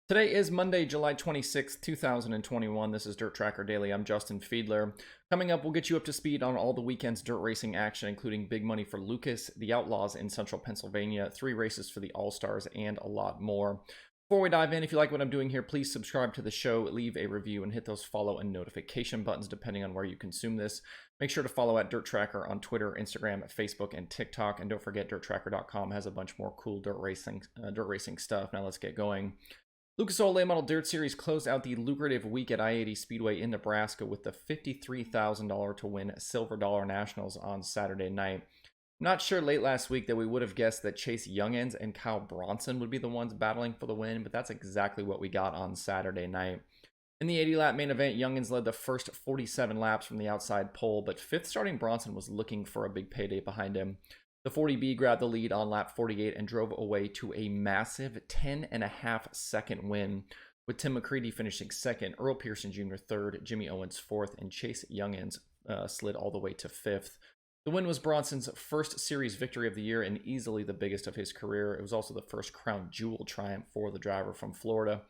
Today is Monday, July 26th, 2021. This is DIRTRACKR Daily. I'm Justin Fiedler. Coming up, we'll get you up to speed on all the weekend's dirt racing action, including big money for Lucas, the Outlaws in central Pennsylvania, 3 races for the All-Stars, and a lot more. Before we dive in, if you like what I'm doing here, please subscribe to the show, leave a review, and hit those follow and notification buttons depending on where you consume this. Make sure to follow at DIRTRACKR on Twitter, Instagram, Facebook, and TikTok. And don't forget, DIRTRACKR.com has a bunch more cool dirt racing stuff. Now let's get going. Lucas Oil Late Model Dirt Series closed out the lucrative week at I-80 Speedway in Nebraska with the $53,000 to win Silver Dollar Nationals on Saturday night. I'm not sure late last week that we would have guessed that Chase Youngins and Kyle Bronson would be the ones battling for the win, but that's exactly what we got on Saturday night. In the 80-lap main event, Youngins led the first 47 laps from the outside pole, but fifth starting Bronson was looking for a big payday behind him. The 40B grabbed the lead on lap 48 and drove away to a massive 10.5-second win, with Tim McCready finishing second, Earl Pearson Jr. third, Jimmy Owens fourth, and Chase Youngins slid all the way to fifth. The win was Bronson's first series victory of the year and easily the biggest of his career. It was also the first crown jewel triumph for the driver from Florida.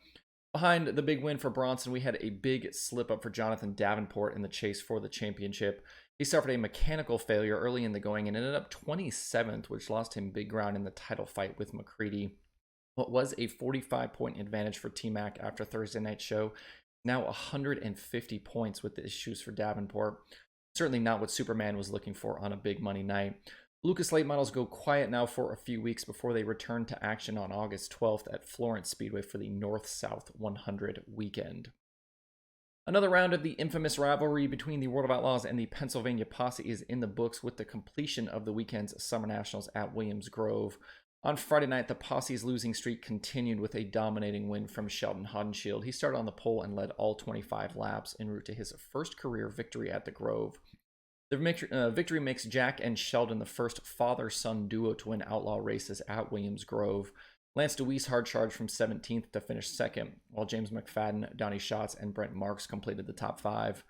Behind the big win for Bronson, we had a big slip up for Jonathan Davenport in the chase for the championship. He suffered a mechanical failure early in the going and ended up 27th, which lost him big ground in the title fight with McCready. What was a 45-point advantage for T-Mac after Thursday night's show, now 150 points with the issues for Davenport. Certainly not what Superman was looking for on a big money night. Lucas late models go quiet now for a few weeks before they return to action on August 12th at Florence Speedway for the North-South 100 weekend. Another round of the infamous rivalry between the World of Outlaws and the Pennsylvania Posse is in the books with the completion of the weekend's Summer Nationals at Williams Grove. On Friday night, the Posse's losing streak continued with a dominating win from Sheldon Haudenschild. He started on the pole and led all 25 laps en route to his first career victory at the Grove. The victory makes Jack and Sheldon the first father-son duo to win outlaw races at Williams Grove. Lance DeWeese hard charged from 17th to finish second, while James McFadden, Donnie Schatz, and Brent Marks completed the top 5.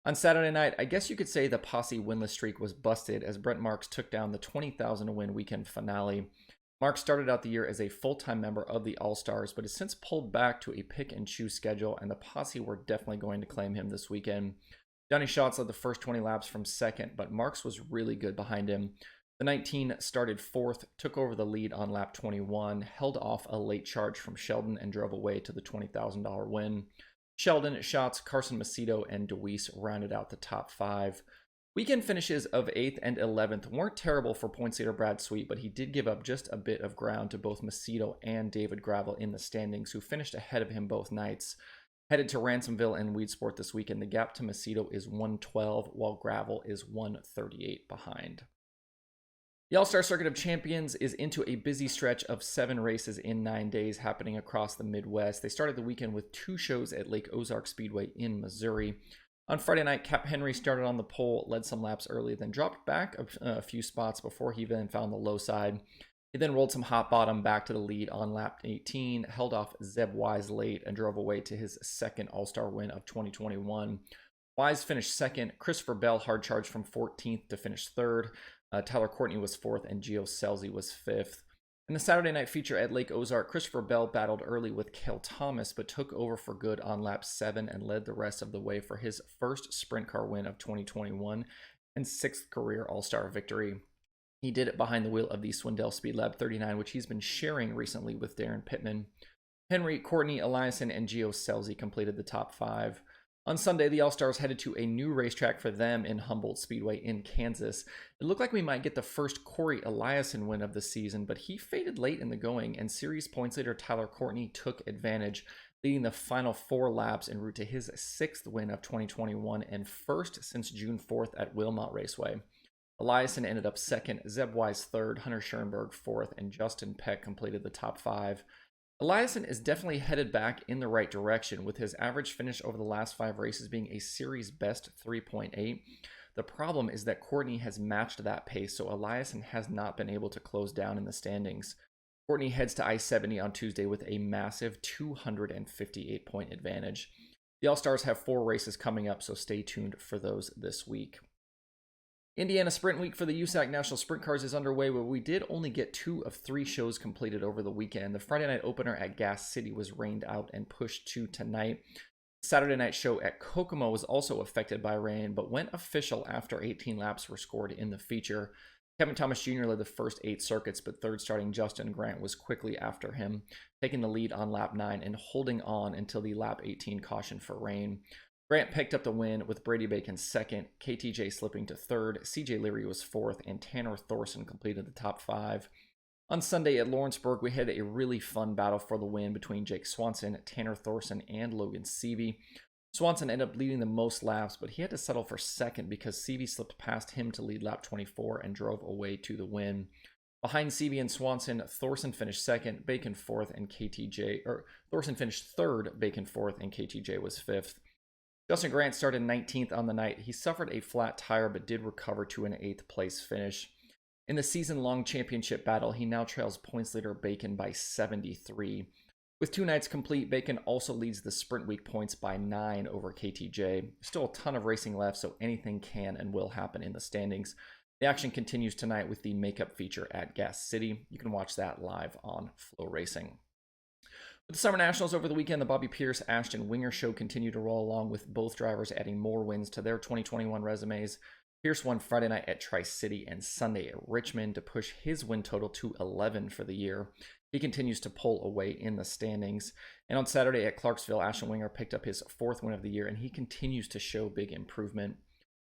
On Saturday night, I guess you could say the Posse winless streak was busted as Brent Marks took down the $20,000 to win weekend finale. Marks started out the year as a full-time member of the All-Stars, but has since pulled back to a pick-and-choose schedule, and the Posse were definitely going to claim him this weekend. Donnie Schatz led the first 20 laps from second, but Marks was really good behind him. The 19 started 4th, took over the lead on lap 21, held off a late charge from Sheldon, and drove away to the $20,000 win. Sheldon, Schatz, Carson Macedo, and DeWeese rounded out the top 5. Weekend finishes of 8th and 11th weren't terrible for points leader Brad Sweet, but he did give up just a bit of ground to both Macedo and David Gravel in the standings, who finished ahead of him both nights. Headed to Ransomville and Weedsport this weekend, the gap to Macedo is 112, while Gravel is 138 behind. The All-Star Circuit of Champions is into a busy stretch of 7 races in 9 days happening across the Midwest. They started the weekend with 2 shows at Lake Ozark Speedway in Missouri. On Friday night, Cap Henry started on the pole, led some laps early, then dropped back a few spots before he then found the low side. He then rolled some hot bottom back to the lead on lap 18, held off Zeb Wise late, and drove away to his second All-Star win of 2021. Wise finished second. Christopher Bell hard charged from 14th to finish third. Tyler Courtney was 4th, and Gio Scelzi was 5th. In the Saturday night feature at Lake Ozark, Christopher Bell battled early with Cale Thomas, but took over for good on lap 7 and led the rest of the way for his first sprint car win of 2021 and 6th career All-Star victory. He did it behind the wheel of the Swindell Speed Lab 39, which he's been sharing recently with Darren Pittman. Henry, Courtney, Eliason, and Gio Scelzi completed the top 5. On Sunday, the All-Stars headed to a new racetrack for them in Humboldt Speedway in Kansas. It looked like we might get the first Corey Eliason win of the season, but he faded late in the going, and series points leader Tyler Courtney took advantage, leading the final 4 laps en route to his 6th win of 2021 and first since June 4th at Wilmot Raceway. Eliason ended up 2nd, Zeb Wise 3rd, Hunter Schoenberg 4th, and Justin Peck completed the top 5. Eliason is definitely headed back in the right direction, with his average finish over the last 5 races being a series best 3.8. The problem is that Courtney has matched that pace, so Eliason has not been able to close down in the standings. Courtney heads to I-70 on Tuesday with a massive 258-point advantage. The All-Stars have 4 races coming up, so stay tuned for those this week. Indiana Sprint Week for the USAC National Sprint Cars is underway, where we did only get 2 of 3 shows completed over the weekend. The Friday night opener at Gas City was rained out and pushed to tonight. Saturday night show at Kokomo was also affected by rain, but went official after 18 laps were scored in the feature. Kevin Thomas Jr. led the first 8 circuits, but third starting Justin Grant was quickly after him, taking the lead on lap 9 and holding on until the lap 18 caution for rain. Grant picked up the win with Brady Bacon second, KTJ slipping to third, CJ Leary was fourth, and Tanner Thorson completed the top 5. On Sunday at Lawrenceburg, we had a really fun battle for the win between Jake Swanson, Tanner Thorson, and Logan Seavey. Swanson ended up leading the most laps, but he had to settle for second because Seavey slipped past him to lead lap 24 and drove away to the win. Behind Seavey and Swanson, Thorson finished second, Bacon fourth, and Thorson finished third, Bacon fourth, and KTJ was fifth. Justin Grant started 19th on the night. He suffered a flat tire but did recover to an 8th place finish. In the season-long championship battle, he now trails points leader Bacon by 73. With 2 nights complete, Bacon also leads the Sprint Week points by 9 over KTJ. Still a ton of racing left, so anything can and will happen in the standings. The action continues tonight with the makeup feature at Gas City. You can watch that live on Flow Racing. With the Summer Nationals over the weekend, the Bobby Pierce Ashton Winger show continued to roll along, with both drivers adding more wins to their 2021 resumes. Pierce won Friday night at Tri-City and Sunday at Richmond to push his win total to 11 for the year. He continues to pull away in the standings. And on Saturday at Clarksville, Ashton Winger picked up his 4th win of the year, and he continues to show big improvement.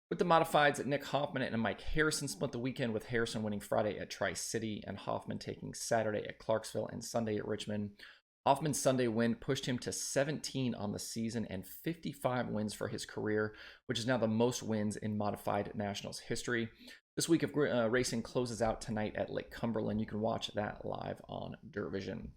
With the modifieds, Nick Hoffman and Mike Harrison split the weekend, with Harrison winning Friday at Tri-City and Hoffman taking Saturday at Clarksville and Sunday at Richmond. Hoffman's Sunday win pushed him to 17 on the season and 55 wins for his career, which is now the most wins in modified nationals history. This week of racing closes out tonight at Lake Cumberland. You can watch that live on DIRTRACKR.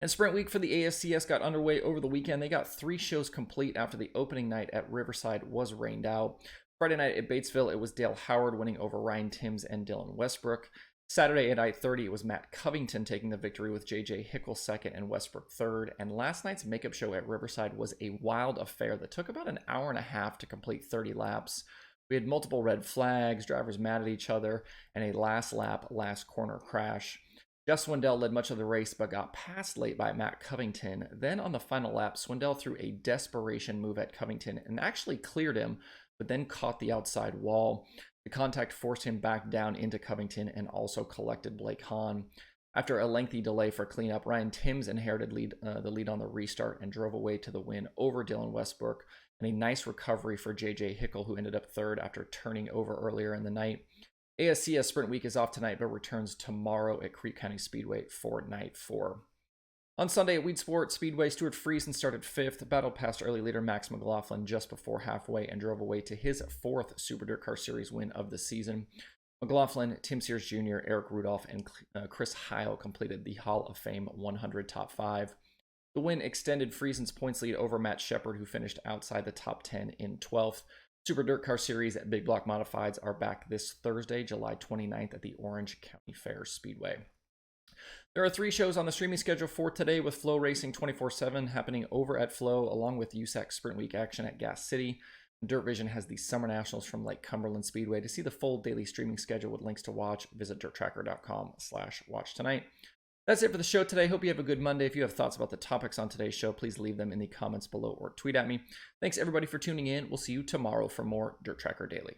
And Sprint Week for the ASCS got underway over the weekend. They got 3 shows complete after the opening night at Riverside was rained out. Friday night at Batesville, it was Dale Howard winning over Ryan Timms and Dylan Westbrook. Saturday at I-30, it was Matt Covington taking the victory with J.J. Hickle second and Westbrook third. And last night's makeup show at Riverside was a wild affair that took about an hour and a half to complete 30 laps. We had multiple red flags, drivers mad at each other, and a last lap, last corner crash. Jess Swindell led much of the race but got passed late by Matt Covington. Then on the final lap, Swindell threw a desperation move at Covington and actually cleared him, but then caught the outside wall. The contact forced him back down into Covington and also collected Blake Hahn. After a lengthy delay for cleanup, Ryan Timms inherited the lead on the restart and drove away to the win over Dylan Westbrook, and a nice recovery for J.J. Hickle, who ended up third after turning over earlier in the night. ASCS Sprint Week is off tonight, but returns tomorrow at Creek County Speedway for Night 4. On Sunday at Weed Sport Speedway, Stuart Friesen started 5th, battled past early leader Max McLaughlin just before halfway, and drove away to his 4th Super Dirt Car Series win of the season. McLaughlin, Tim Sears Jr., Eric Rudolph, and Chris Heil completed the Hall of Fame 100 top 5. The win extended Friesen's points lead over Matt Shepard, who finished outside the top 10 in 12th. Super Dirt Car Series at Big Block Modifieds are back this Thursday, July 29th at the Orange County Fair Speedway. There are 3 shows on the streaming schedule for today, with Flow Racing 24/7 happening over at Flow, along with USAC Sprint Week action at Gas City. Dirt Vision has the Summer Nationals from Lake Cumberland Speedway. To see the full daily streaming schedule with links to watch, visit DIRTRACKR.com/watch tonight. That's it for the show today. Hope you have a good Monday. If you have thoughts about the topics on today's show, please leave them in the comments below or tweet at me. Thanks everybody for tuning in. We'll see you tomorrow for more DIRTRACKR Daily.